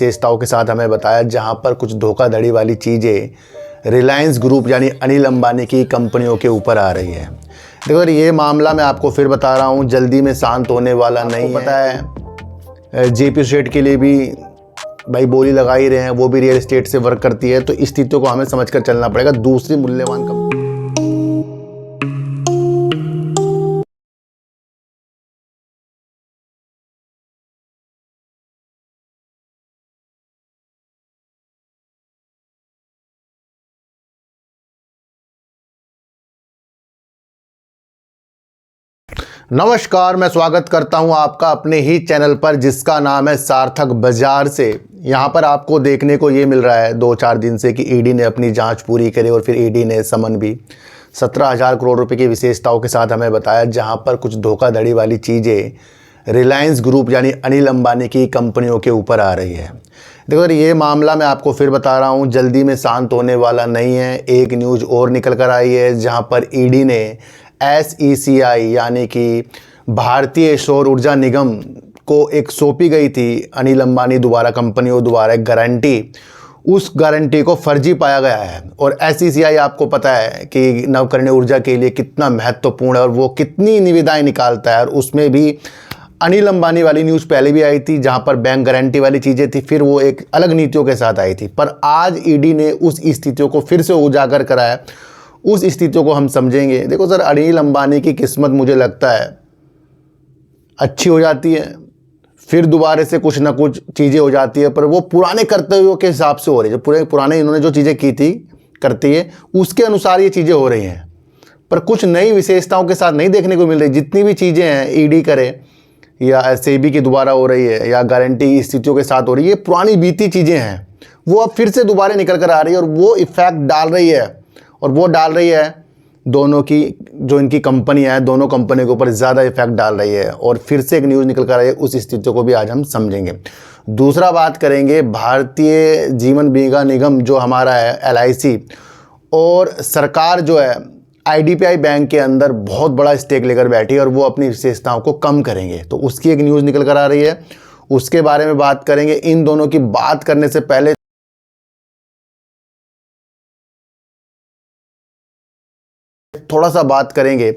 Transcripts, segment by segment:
विशेषताओं के साथ हमें बताया, जहां पर कुछ धोखाधड़ी वाली चीज़ें रिलायंस ग्रुप यानी अनिल अंबानी की कंपनियों के ऊपर आ रही है। देखो ये मामला मैं आपको फिर बता रहा हूं, जल्दी में शांत होने वाला नहीं है। पता है जेपी सेठ के लिए भी भाई बोली लगा ही रहे हैं, वो भी रियल एस्टेट से वर्क करती है, तो इस स्थितियों को हमें समझकर चलना पड़ेगा। दूसरी मूल्यवान कंपनी नमस्कार, मैं स्वागत करता हूं आपका अपने ही चैनल पर जिसका नाम है सार्थक बाजार से। यहां पर आपको देखने को ये मिल रहा है 2-4 दिन से कि ईडी ने अपनी जांच पूरी करी और फिर ईडी ने समन भी 17,000 करोड़ रुपए की विशेषताओं के साथ हमें बताया, जहां पर कुछ धोखाधड़ी वाली चीज़ें रिलायंस ग्रुप यानी अनिल अंबानी की कंपनियों के ऊपर आ रही है। देखो ये मामला मैं आपको फिर बता रहा हूँ, जल्दी में शांत होने वाला नहीं है। एक न्यूज़ और निकल कर आई है जहाँ पर ईडी ने SECI यानी कि भारतीय सौर ऊर्जा निगम को एक सौंपी गई थी अनिल अंबानी द्वारा कंपनियों द्वारा एक गारंटी, उस गारंटी को फर्जी पाया गया है। और SECI आपको पता है कि नवकरणीय ऊर्जा के लिए कितना महत्वपूर्ण है और वो कितनी निविदाएं निकालता है। और उसमें भी अनिल अंबानी वाली न्यूज़ पहले भी आई थी जहां पर बैंक गारंटी वाली चीज़ें थी, फिर वो एक अलग नीतियों के साथ आई थी। पर आज ईडी ने उस स्थितियों को फिर से उजागर कराया, उस स्थितियों को हम समझेंगे। देखो सर, अनिल अंबानी की किस्मत मुझे लगता है अच्छी हो जाती है, फिर दोबारा से कुछ ना कुछ चीज़ें हो जाती है, पर वो पुराने कर्तव्यों के हिसाब से हो रही है। जो पुराने इन्होंने जो चीज़ें की थी करती है उसके अनुसार ये चीज़ें हो रही हैं, पर कुछ नई विशेषताओं के साथ नहीं देखने को मिल रही। जितनी भी चीज़ें हैं ईडी करे या सेबी के द्वारा हो रही है या गारंटी स्थितियों के साथ हो रही है, ये पुरानी बीती चीज़ें हैं, वो अब फिर से दोबारा निकल कर आ रही है और वो इफेक्ट डाल रही है। और वो डाल रही है दोनों की, जो इनकी कंपनी है, दोनों कंपनी के ऊपर ज़्यादा इफेक्ट डाल रही है। और फिर से एक न्यूज़ निकल कर आई है, उस स्थिति को भी आज हम समझेंगे। दूसरा बात करेंगे भारतीय जीवन बीमा निगम जो हमारा है LIC, और सरकार जो है IDPI बैंक के अंदर बहुत बड़ा स्टेक लेकर बैठी है और वो अपनी विशेषताओं को कम करेंगे, तो उसकी एक न्यूज़ निकल कर आ रही है, उसके बारे में बात करेंगे। इन दोनों की बात करने से पहले थोड़ा सा बात करेंगे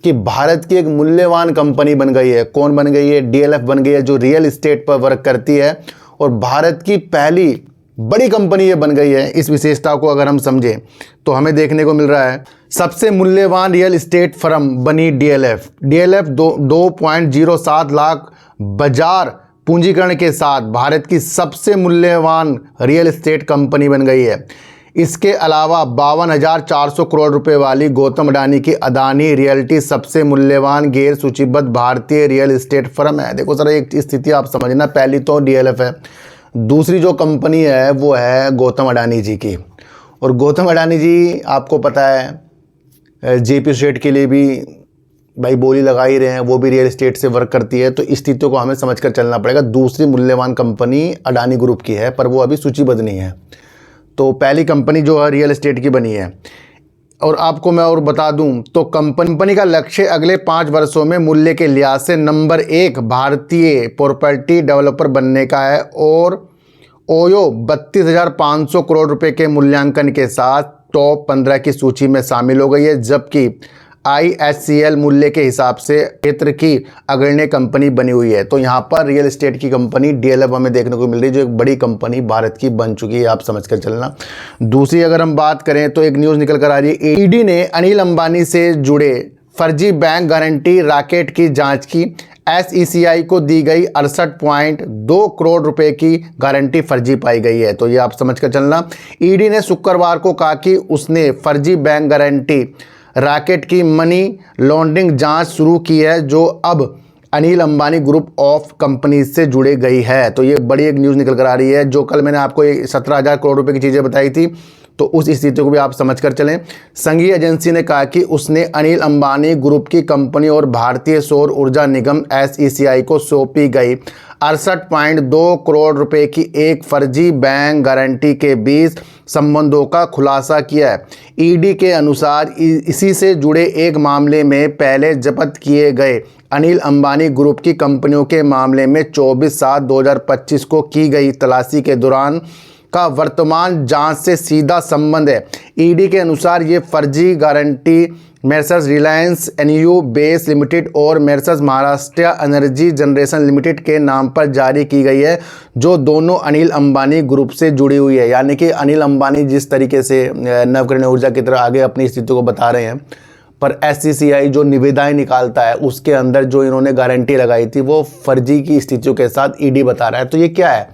कि भारत की एक मूल्यवान कंपनी बन गई है। कौन बन गई है? DLF बन गई है, जो रियल एस्टेट पर वर्क करती है और भारत की पहली बड़ी कंपनी ये बन गई है। इस विशेषता को अगर हम समझें तो हमें देखने को मिल रहा है सबसे मूल्यवान रियल एस्टेट फर्म बनी DLF। DLF 2.07 लाख बाजार पूंजीकरण के साथ भारत की सबसे मूल्यवान रियल एस्टेट कंपनी बन गई है। इसके अलावा 52,400 करोड़ रुपए वाली गौतम अडानी की अदानी रियल्टी सबसे मूल्यवान गैर सूचीबद्ध भारतीय रियल एस्टेट फर्म है। देखो सर, एक स्थिति आप समझना, पहली तो DLF है, दूसरी जो कंपनी है वो है गौतम अडानी जी की। और गौतम अडानी जी आपको पता है जेपी सेठ के लिए भी भाई बोली लगा ही रहे हैं, वो भी रियल एस्टेट से वर्क करती है, तो इस स्थितियों को हमें समझकर चलना पड़ेगा। दूसरी मूल्यवान कंपनी अडानी ग्रुप की है, पर वो अभी सूचीबद्ध नहीं है। तो पहली कंपनी जो है रियल एस्टेट की बनी है। और आपको मैं और बता दूं तो कंपनी का लक्ष्य अगले 5 वर्षों में मूल्य के लिहाज से नंबर 1 भारतीय प्रॉपर्टी डेवलपर बनने का है। और ओयो 32,500 करोड़ रुपए के मूल्यांकन के साथ टॉप 15 की सूची में शामिल हो गई है, जबकि IHCL मूल्य के हिसाब से क्षेत्र की अग्रणी कंपनी बनी हुई है। तो यहाँ पर रियल एस्टेट की कंपनी DLF हमें देखने को मिल रही है, जो एक बड़ी कंपनी भारत की बन चुकी है, आप समझ कर चलना। दूसरी अगर हम बात करें तो एक न्यूज़ निकल कर आ रही है, ईडी ने अनिल अंबानी से जुड़े फर्जी बैंक गारंटी रैकेट की जाँच की। SECI को दी गई 68.2 करोड़ रुपए की गारंटी फर्जी पाई गई है, तो ये आप समझ कर चलना। ईडी ने शुक्रवार को कहा कि उसने फर्जी बैंक गारंटी रैकेट की मनी लॉन्ड्रिंग जांच शुरू की है, जो अब Anil Ambani group of company से जुड़े गई है। तो ये बड़ी एक न्यूज़ निकल कर आ रही है। जो कल मैंने आपको 17,000 करोड़ रुपए की चीज़ें बताई थी, तो उस स्थिति को भी आप समझ कर चलें। संघीय एजेंसी ने कहा कि उसने अनिल अंबानी ग्रुप की कंपनी और भारतीय सौर ऊर्जा निगम SECI को सौंपी गई 68.2 करोड़ रुपए की एक फर्जी बैंक गारंटी के बीच संबंधों का खुलासा किया है। ईडी के अनुसार इसी से जुड़े एक मामले में पहले जब्त किए गए अनिल अंबानी ग्रुप की कंपनियों के मामले में 24/7/2025 को की गई तलाशी के दौरान का वर्तमान जांच से सीधा संबंध है। ईडी के अनुसार ये फर्जी guarantee messrs Reliance NU BESS limited और messrs Maharashtra energy generation limited के नाम पर जारी की गई है, जो दोनों अनिल अंबानी ग्रुप से जुड़ी हुई है। यानी कि अनिल अंबानी जिस तरीके से नवकरणीय ऊर्जा की तरह आगे अपनी स्थिति को बता रहे हैं, पर SECI जो निविदाएं निकालता है उसके अंदर जो इन्होंने गारंटी लगाई थी वो फर्जी की स्थितियों के साथ ईडी बता रहा है। तो ये क्या है?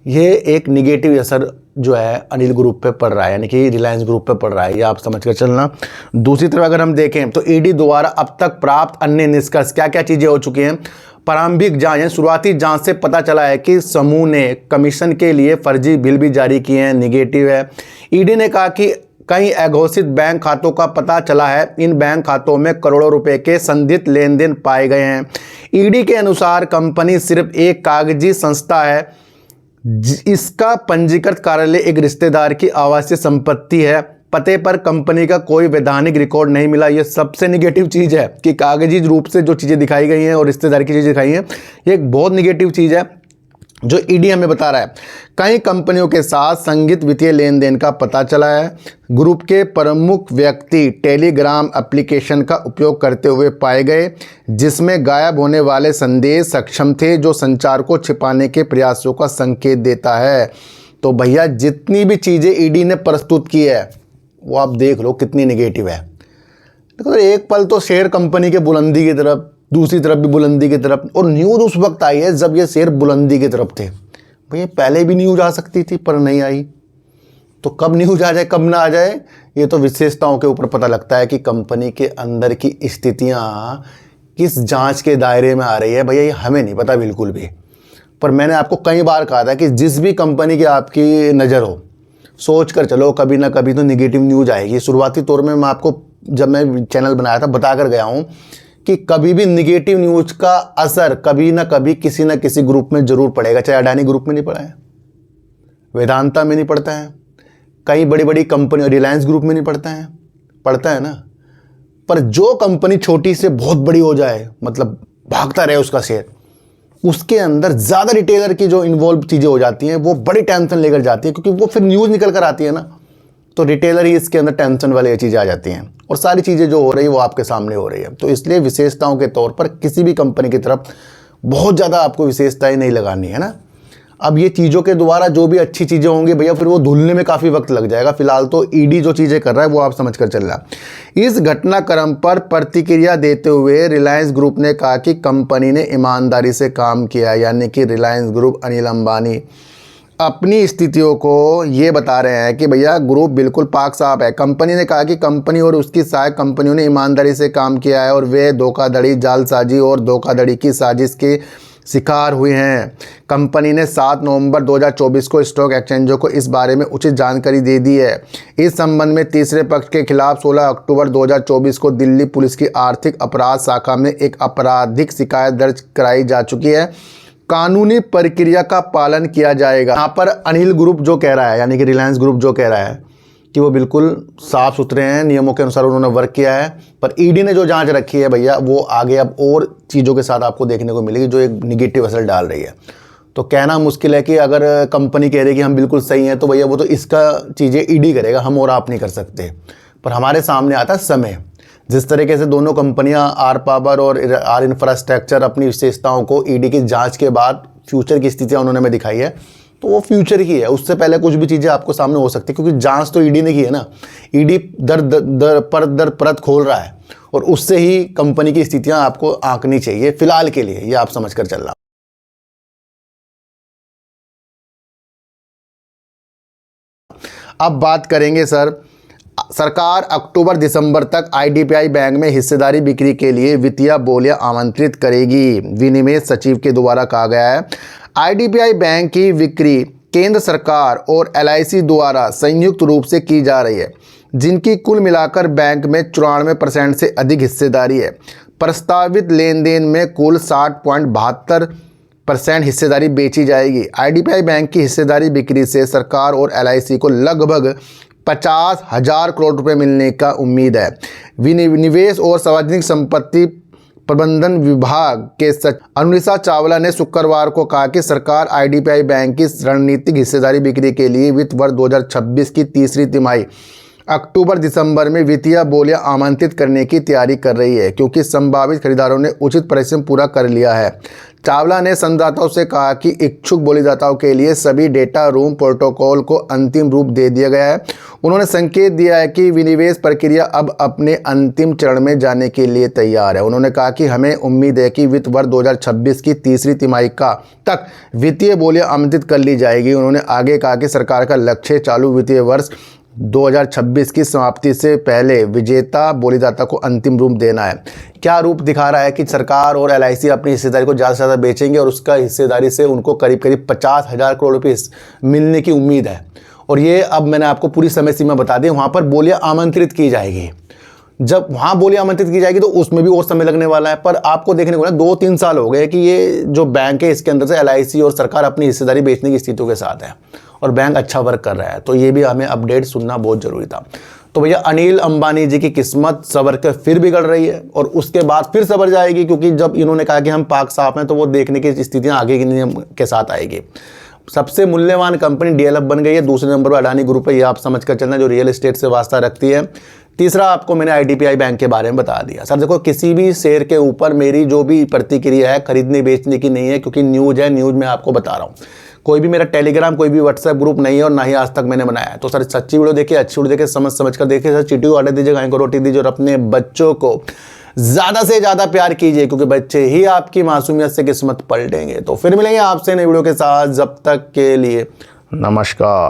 ये एक निगेटिव असर जो है अनिल ग्रुप पे पड़ रहा है, यानी कि रिलायंस ग्रुप पे पड़ रहा है, ये आप समझ कर चलना। दूसरी तरफ अगर हम देखें तो ईडी द्वारा अब तक प्राप्त अन्य निष्कर्ष क्या क्या चीज़ें हो चुकी हैं। प्रारंभिक जांच शुरुआती जांच से पता चला है कि समूह ने कमीशन के लिए फर्जी बिल भी जारी किए हैं, निगेटिव है। ईडी ने कहा कि कई अघोषित बैंक खातों का पता चला है, इन बैंक खातों में करोड़ों रुपए के संदिग्ध लेन देन पाए गए हैं। ईडी के अनुसार कंपनी सिर्फ एक कागजी संस्था है, इसका पंजीकृत कार्यालय एक रिश्तेदार की आवासीय संपत्ति है, पते पर कंपनी का कोई वैधानिक रिकॉर्ड नहीं मिला। ये सबसे निगेटिव चीज़ है कि कागजी रूप से जो चीज़ें दिखाई गई हैं और रिश्तेदार की चीज़ें दिखाई हैं, ये एक बहुत निगेटिव चीज़ है जो ईडी हमें बता रहा है। कई कंपनियों के साथ संदिग्ध वित्तीय लेन देन का पता चला है। ग्रुप के प्रमुख व्यक्ति टेलीग्राम एप्लीकेशन का उपयोग करते हुए पाए गए, जिसमें गायब होने वाले संदेश सक्षम थे, जो संचार को छिपाने के प्रयासों का संकेत देता है। तो भैया जितनी भी चीज़ें ईडी ने प्रस्तुत की है वो आप देख लो कितनी निगेटिव है। देखो एक पल तो शेयर कंपनी के बुलंदी की तरफ, दूसरी तरफ भी बुलंदी की तरफ, और न्यूज़ उस वक्त आई है जब ये शेयर बुलंदी की तरफ थे। भैया पहले भी न्यूज़ आ सकती थी पर नहीं आई, तो कब न्यूज़ आ जाए कब ना आ जाए ये तो विशेषताओं के ऊपर पता लगता है कि कंपनी के अंदर की स्थितियाँ किस जांच के दायरे में आ रही है। भैया ये हमें नहीं पता बिल्कुल भी। पर मैंने आपको कई बार कहा था कि जिस भी कंपनी की आपकी नज़र हो, सोच कर चलो कभी ना कभी तो निगेटिव न्यूज़ आएगी। शुरुआती तौर में मैं आपको जब मैं चैनल बनाया था बता कर गया हूँ कि कभी भी निगेटिव न्यूज़ का असर कभी ना कभी किसी ना किसी ग्रुप में ज़रूर पड़ेगा। चाहे अडानी ग्रुप में नहीं पड़ा है, वेदांता में नहीं पड़ता है, कई बड़ी बड़ी कंपनी रिलायंस ग्रुप में नहीं पड़ता है ना। पर जो कंपनी छोटी से बहुत बड़ी हो जाए, मतलब भागता रहे उसका शेयर, उसके अंदर ज़्यादा रिटेलर की जो इन्वॉल्व चीज़ें हो जाती हैं वो बड़ी टेंशन लेकर जाती है, क्योंकि वो फिर न्यूज़ निकल कर आती है ना, तो रिटेलर ही इसके अंदर टेंशन वाली चीज़ें आ जाती हैं और सारी चीज़ें जो हो रही है वो आपके सामने हो रही है। तो इसलिए विशेषताओं के तौर पर किसी भी कंपनी की तरफ बहुत ज़्यादा आपको विशेषताएं नहीं लगानी है ना। अब ये चीज़ों के द्वारा जो भी अच्छी चीज़ें होंगी भैया फिर वो धुलने में काफ़ी वक्त लग जाएगा। फिलहाल तो ईडी जो चीज़ें कर रहा है वो आप समझ कर चल रहा है। इस घटनाक्रम पर प्रतिक्रिया देते हुए रिलायंस ग्रुप ने कहा कि कंपनी ने ईमानदारी से काम किया, यानी कि रिलायंस ग्रुप अनिल अंबानी अपनी स्थितियों को ये बता रहे हैं कि भैया ग्रुप बिल्कुल पाक साफ है। कंपनी ने कहा कि कंपनी और उसकी सहायक कंपनियों ने ईमानदारी से काम किया है और वे धोखाधड़ी, जालसाजी और धोखाधड़ी की साजिश के शिकार हुए हैं। कंपनी ने 7 नवंबर 2024 को स्टॉक एक्सचेंजों को इस बारे में उचित जानकारी दे दी है। इस संबंध में तीसरे पक्ष के खिलाफ 16 अक्टूबर 2024 को दिल्ली पुलिस की आर्थिक अपराध शाखा में एक आपराधिक शिकायत दर्ज कराई जा चुकी है। कानूनी प्रक्रिया का पालन किया जाएगा। यहाँ पर अनिल ग्रुप जो कह रहा है, यानी कि रिलायंस ग्रुप जो कह रहा है कि वो बिल्कुल साफ़ सुथरे हैं, नियमों के अनुसार उन्होंने वर्क किया है, पर ईडी ने जो जांच रखी है भैया वो आगे अब और चीज़ों के साथ आपको देखने को मिलेगी जो एक निगेटिव असर डाल रही है। तो कहना मुश्किल है कि अगर कंपनी कह रही है कि हम बिल्कुल सही हैं तो भैया वो तो इसका चीज़ें ईडी करेगा, हम और आप नहीं कर सकते। पर हमारे सामने आता समय, जिस तरीके से दोनों कंपनियां आर पावर और आर इंफ्रास्ट्रक्चर अपनी विशेषताओं को ईडी की जांच के बाद फ्यूचर की स्थितियां उन्होंने हमें दिखाई है, तो वो फ्यूचर की है, उससे पहले कुछ भी चीज़ें आपको सामने हो सकती है, क्योंकि जांच तो ईडी ने की है ना। ईडी दर परत खोल रहा है और उससे ही कंपनी की स्थितियां आपको आंकनी चाहिए फिलहाल के लिए, ये आप समझ कर चलना। अब बात करेंगे सरकार अक्टूबर दिसंबर तक आईडीबीआई बैंक में हिस्सेदारी बिक्री के लिए वित्तीय बोलियां आमंत्रित करेगी, विनिवेश सचिव के द्वारा कहा गया है। आईडीबीआई बैंक की बिक्री केंद्र सरकार और LIC द्वारा संयुक्त रूप से की जा रही है, जिनकी कुल मिलाकर बैंक में 94% से अधिक हिस्सेदारी है। प्रस्तावित लेन देन में कुल 60.72% हिस्सेदारी बेची जाएगी। IDBI बैंक की हिस्सेदारी बिक्री से सरकार और LIC को लगभग 50,000 करोड़ रुपए मिलने का उम्मीद है। निवेश और सार्वजनिक संपत्ति प्रबंधन विभाग के सचिव अनुलिसा चावला ने शुक्रवार को कहा कि सरकार IDBI बैंक की रणनीतिक हिस्सेदारी बिक्री के लिए वित्त वर्ष 2026 की तीसरी तिमाही अक्टूबर-दिसंबर में वित्तीय बोलियां आमंत्रित करने की तैयारी कर रही है, क्योंकि संभावित खरीदारों ने उचित परिश्रम पूरा कर लिया है। चावला ने संवाददाताओं से कहा कि इच्छुक बोलीदाताओं के लिए सभी डेटा रूम प्रोटोकॉल को अंतिम रूप दे दिया गया है। उन्होंने संकेत दिया है कि विनिवेश प्रक्रिया अब अपने अंतिम चरण में जाने के लिए तैयार है। उन्होंने कहा कि हमें उम्मीद है कि वित्त वर्ष 2026 की तीसरी तिमाही तक वित्तीय बोलियां आमंत्रित कर ली जाएगी। उन्होंने आगे कहा कि सरकार का लक्ष्य चालू वित्तीय वर्ष 2026 की समाप्ति से पहले विजेता बोलीदाता को अंतिम रूप देना है। क्या रूप दिखा रहा है कि सरकार और LIC अपनी हिस्सेदारी को ज़्यादा से ज़्यादा बेचेंगे और उसका हिस्सेदारी से उनको करीब करीब 50,000 करोड़ रुपये मिलने की उम्मीद है। और ये अब मैंने आपको पूरी समय सीमा बता दी, वहाँ पर बोलियां आमंत्रित की जाएगी। जब वहाँ बोलियां आमंत्रित की जाएगी तो उसमें भी और समय लगने वाला है। पर आपको देखने को ना 2-3 साल हो गए कि ये जो बैंक है इसके अंदर से LIC और सरकार अपनी हिस्सेदारी बेचने की स्थितियों के साथ है और बैंक अच्छा वर्क कर रहा है। तो ये भी हमें अपडेट सुनना बहुत ज़रूरी था। तो भैया अनिल अंबानी जी की किस्मत सवर के फिर बिगड़ रही है और उसके बाद फिर सवर जाएगी, क्योंकि जब इन्होंने कहा कि हम पाक साफ हैं तो वो देखने की स्थितियाँ आगे के नियम के साथ आएगी। सबसे मूल्यवान कंपनी DLF बन गई है। दूसरे नंबर पर अडानी ग्रुप है, ये आप समझ कर चलना, जो रियल एस्टेट से वास्ता रखती है। तीसरा आपको मैंने IDBI बैंक के बारे में बता दिया। सर देखो, किसी भी शेयर के ऊपर मेरी जो भी प्रतिक्रिया है खरीदने बेचने की नहीं है, क्योंकि न्यूज़ है, न्यूज़ में आपको बता रहा हूँ। कोई भी मेरा टेलीग्राम, कोई भी व्हाट्सएप ग्रुप नहीं है और ना ही आज तक मैंने बनाया है। तो सर सच्ची वीडियो देखिए, अच्छी वीडियो देखिए, समझ कर देखिए। सर चीटी को आटे दीजिए, गाय को रोटी दीजिए और अपने बच्चों को ज़्यादा से ज़्यादा प्यार कीजिए, क्योंकि बच्चे ही आपकी मासूमियत से किस्मत पलटेंगे। तो फिर मिलेंगे आपसे नई वीडियो के साथ, जब तक के लिए नमस्कार।